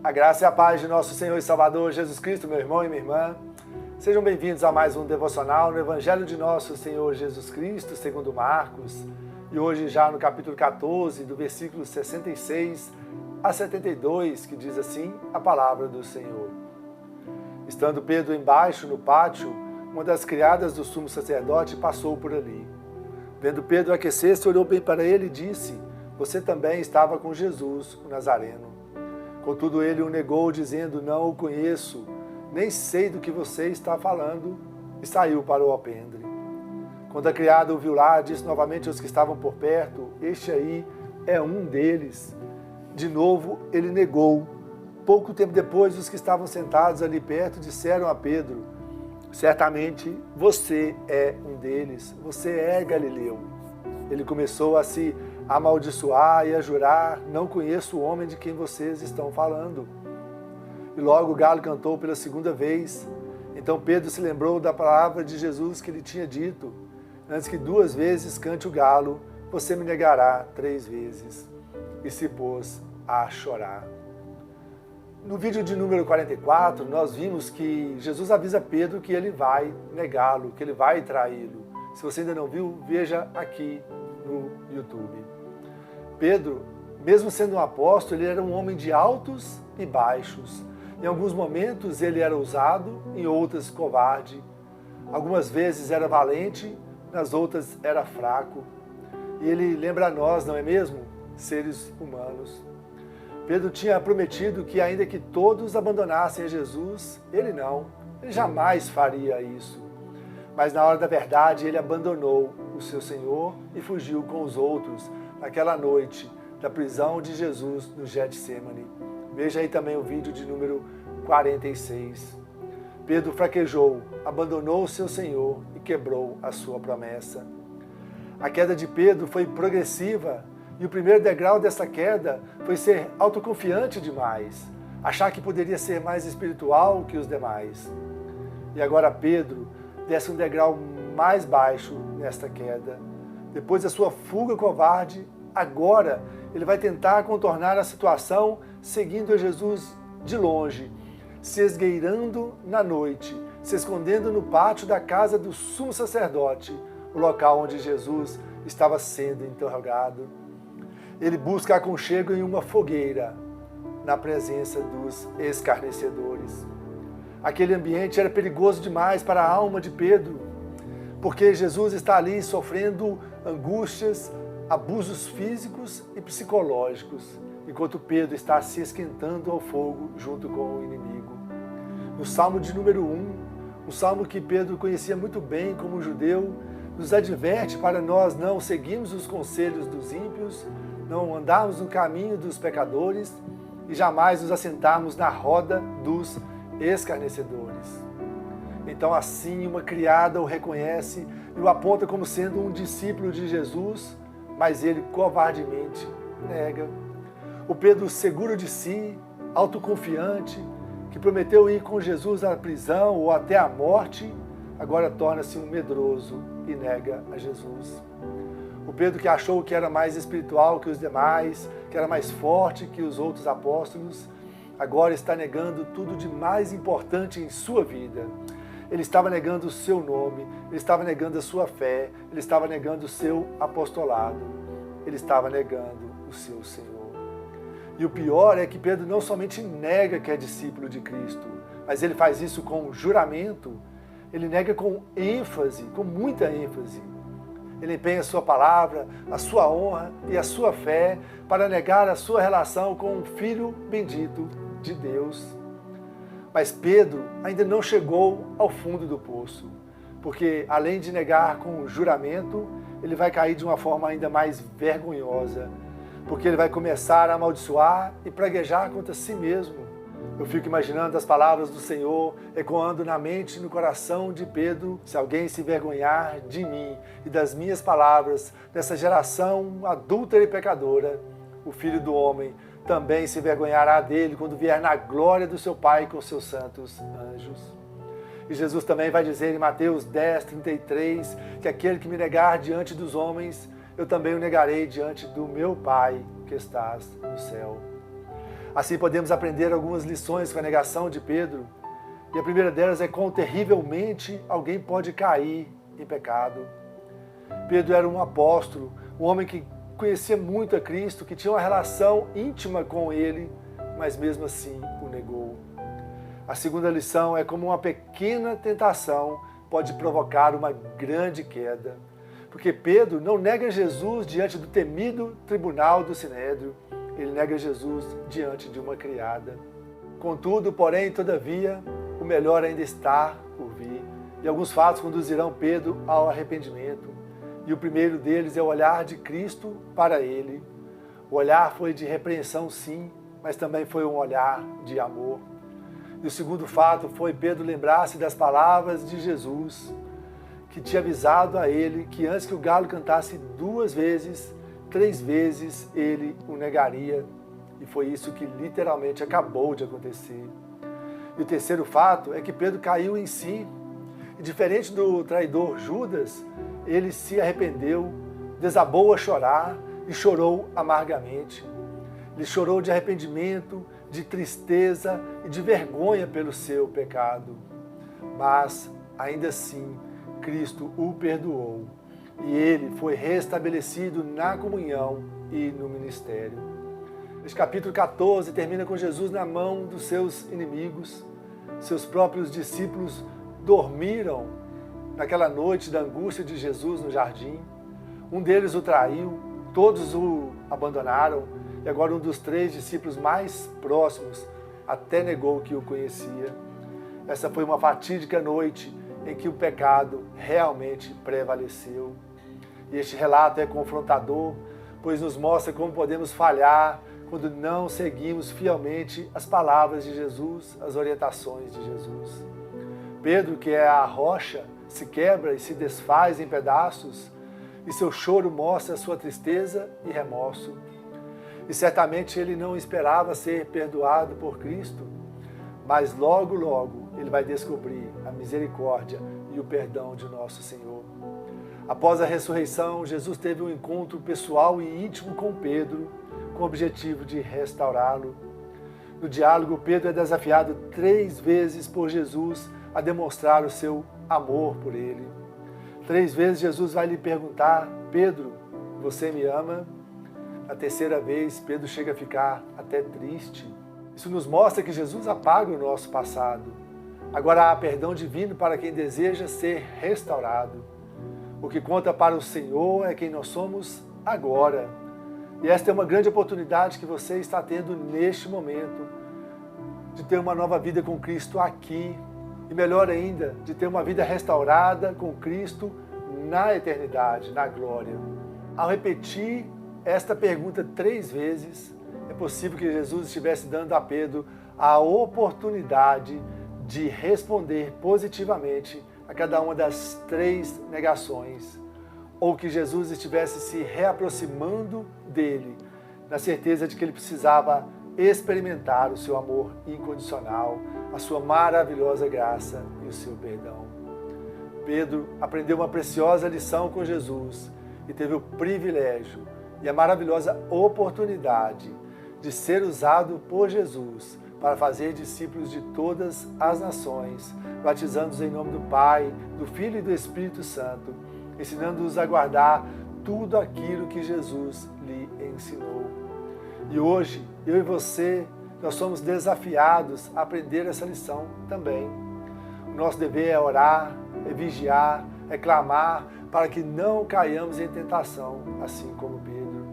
A graça e a paz de nosso Senhor e Salvador Jesus Cristo, meu irmão e minha irmã. Sejam bem-vindos a mais um devocional no Evangelho de nosso Senhor Jesus Cristo, segundo Marcos. E hoje já no capítulo 14, do versículo 66 a 72, que diz assim a palavra do Senhor. Estando Pedro embaixo no pátio, uma das criadas do sumo sacerdote passou por ali. Vendo Pedro aquecer-se, olhou bem para ele e disse: Você também estava com Jesus, o Nazareno. Contudo, ele o negou, dizendo: Não o conheço, nem sei do que você está falando, e saiu para o alpendre. Quando a criada o viu lá, disse novamente aos que estavam por perto: Este aí é um deles. De novo, ele negou. Pouco tempo depois, os que estavam sentados ali perto disseram a Pedro: Certamente você é um deles, você é Galileu. Ele começou a se amaldiçoar e a jurar: Não conheço o homem de quem vocês estão falando. E logo o galo cantou pela segunda vez. Então Pedro se lembrou da palavra de Jesus que lhe tinha dito: Antes que 2 vezes cante o galo, você me negará 3 vezes. E se pôs a chorar. No vídeo de número 44, nós vimos que Jesus avisa Pedro que ele vai negá-lo, que ele vai traí-lo. Se você ainda não viu, veja aqui no YouTube. Pedro, mesmo sendo um apóstolo, ele era um homem de altos e baixos. Em alguns momentos ele era ousado, em outras covarde. Algumas vezes era valente, nas outras era fraco. E ele lembra a nós, não é mesmo? Seres humanos. Pedro tinha prometido que ainda que todos abandonassem a Jesus, ele não, ele jamais faria isso. Mas na hora da verdade ele abandonou o seu Senhor e fugiu com os outros naquela noite da prisão de Jesus no Getsemane. Veja aí também o vídeo de número 46. Pedro fraquejou, abandonou o seu Senhor e quebrou a sua promessa. A queda de Pedro foi progressiva. E o primeiro degrau dessa queda foi ser autoconfiante demais, achar que poderia ser mais espiritual que os demais. E agora Pedro desce um degrau mais baixo nesta queda. Depois da sua fuga covarde, agora ele vai tentar contornar a situação seguindo a Jesus de longe, se esgueirando na noite, se escondendo no pátio da casa do sumo sacerdote, o local onde Jesus estava sendo interrogado. Ele busca aconchego em uma fogueira, na presença dos escarnecedores. Aquele ambiente era perigoso demais para a alma de Pedro, porque Jesus está ali sofrendo angústias, abusos físicos e psicológicos, enquanto Pedro está se esquentando ao fogo junto com o inimigo. No Salmo de número 1, o Salmo que Pedro conhecia muito bem como judeu, nos adverte para nós não seguirmos os conselhos dos ímpios, não andarmos no caminho dos pecadores e jamais nos assentarmos na roda dos escarnecedores. Então assim uma criada o reconhece e o aponta como sendo um discípulo de Jesus, mas ele covardemente nega. O Pedro seguro de si, autoconfiante, que prometeu ir com Jesus à prisão ou até à morte, agora torna-se um medroso e nega a Jesus. O Pedro que achou que era mais espiritual que os demais, que era mais forte que os outros apóstolos, agora está negando tudo de mais importante em sua vida. Ele estava negando o seu nome, ele estava negando a sua fé, ele estava negando o seu apostolado, ele estava negando o seu Senhor. E o pior é que Pedro não somente nega que é discípulo de Cristo, mas ele faz isso com juramento, ele nega com ênfase, com muita ênfase. Ele empenha a sua palavra, a sua honra e a sua fé para negar a sua relação com o Filho bendito de Deus. Mas Pedro ainda não chegou ao fundo do poço, porque além de negar com juramento, ele vai cair de uma forma ainda mais vergonhosa, porque ele vai começar a amaldiçoar e praguejar contra si mesmo. Eu fico imaginando as palavras do Senhor ecoando na mente e no coração de Pedro: se alguém se envergonhar de mim e das minhas palavras, dessa geração adúltera e pecadora, o Filho do Homem também se envergonhará dele quando vier na glória do seu Pai com seus santos anjos. E Jesus também vai dizer em Mateus 10:33 que aquele que me negar diante dos homens, eu também o negarei diante do meu Pai que estás no céu. Assim podemos aprender algumas lições com a negação de Pedro. E a primeira delas é quão terrivelmente alguém pode cair em pecado. Pedro era um apóstolo, um homem que conhecia muito a Cristo, que tinha uma relação íntima com Ele, mas mesmo assim o negou. A segunda lição é como uma pequena tentação pode provocar uma grande queda. Porque Pedro não nega Jesus diante do temido tribunal do Sinédrio, ele nega Jesus diante de uma criada. Contudo, porém, todavia, o melhor ainda está por vir, e alguns fatos conduzirão Pedro ao arrependimento. E o primeiro deles é o olhar de Cristo para ele. O olhar foi de repreensão, sim, mas também foi um olhar de amor. E o segundo fato foi Pedro lembrar-se das palavras de Jesus, que tinha avisado a ele que antes que o galo cantasse 2 vezes, 3 vezes ele o negaria. E foi isso que literalmente acabou de acontecer. E o terceiro fato é que Pedro caiu em si. E diferente do traidor Judas, ele se arrependeu, desabou a chorar e chorou amargamente. Ele chorou de arrependimento, de tristeza e de vergonha pelo seu pecado. Mas, ainda assim, Cristo o perdoou e ele foi restabelecido na comunhão e no ministério. Este capítulo 14 termina com Jesus na mão dos seus inimigos. Seus próprios discípulos dormiram naquela noite da angústia de Jesus no jardim. Um deles o traiu, todos o abandonaram, e agora um dos 3 discípulos mais próximos até negou que o conhecia. Essa foi uma fatídica noite em que o pecado realmente prevaleceu. E este relato é confrontador, pois nos mostra como podemos falhar quando não seguimos fielmente as palavras de Jesus, as orientações de Jesus. Pedro, que é a rocha, se quebra e se desfaz em pedaços, e seu choro mostra sua tristeza e remorso. E certamente ele não esperava ser perdoado por Cristo, mas logo, logo ele vai descobrir a misericórdia e o perdão de nosso Senhor. Após a ressurreição, Jesus teve um encontro pessoal e íntimo com Pedro, com o objetivo de restaurá-lo. No diálogo, Pedro é desafiado 3 vezes por Jesus a demonstrar o seu amor por ele. 3 vezes Jesus vai lhe perguntar: Pedro, você me ama? Na terceira vez, Pedro chega a ficar até triste. Isso nos mostra que Jesus apaga o nosso passado. Agora há perdão divino para quem deseja ser restaurado. O que conta para o Senhor é quem nós somos agora. E esta é uma grande oportunidade que você está tendo neste momento, de ter uma nova vida com Cristo aqui, e melhor ainda, de ter uma vida restaurada com Cristo na eternidade, na glória. Ao repetir esta pergunta 3 vezes, é possível que Jesus estivesse dando a Pedro a oportunidade de responder positivamente a cada uma das 3 negações, ou que Jesus estivesse se reaproximando dele, na certeza de que ele precisava experimentar o seu amor incondicional, a sua maravilhosa graça e o seu perdão. Pedro aprendeu uma preciosa lição com Jesus e teve o privilégio e a maravilhosa oportunidade de ser usado por Jesus para fazer discípulos de todas as nações, batizando-os em nome do Pai, do Filho e do Espírito Santo, ensinando-os a guardar tudo aquilo que Jesus lhe ensinou. E hoje, eu e você, nós somos desafiados a aprender essa lição também. O nosso dever é orar, é vigiar, é clamar, para que não caiamos em tentação, assim como Pedro.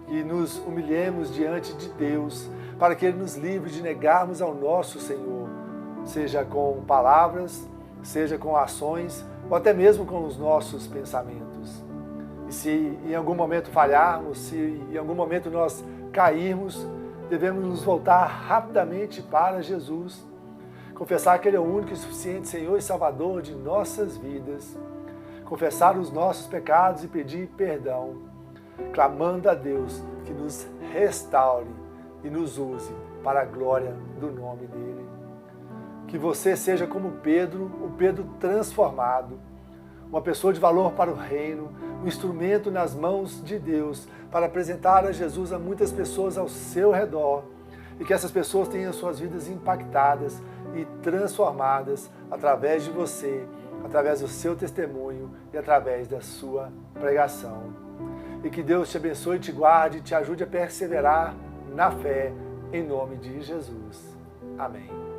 E nos humilhemos diante de Deus, para que Ele nos livre de negarmos ao nosso Senhor, seja com palavras, seja com ações, ou até mesmo com os nossos pensamentos. E se em algum momento falharmos, se em algum momento nós cairmos, devemos nos voltar rapidamente para Jesus, confessar que Ele é o único e suficiente Senhor e Salvador de nossas vidas, confessar os nossos pecados e pedir perdão, clamando a Deus que nos restaure e nos use para a glória do nome dEle. Que você seja como Pedro, o Pedro transformado, uma pessoa de valor para o reino, um instrumento nas mãos de Deus para apresentar a Jesus a muitas pessoas ao seu redor e que essas pessoas tenham suas vidas impactadas e transformadas através de você, através do seu testemunho e através da sua pregação. E que Deus te abençoe, te guarde e te ajude a perseverar na fé, em nome de Jesus. Amém.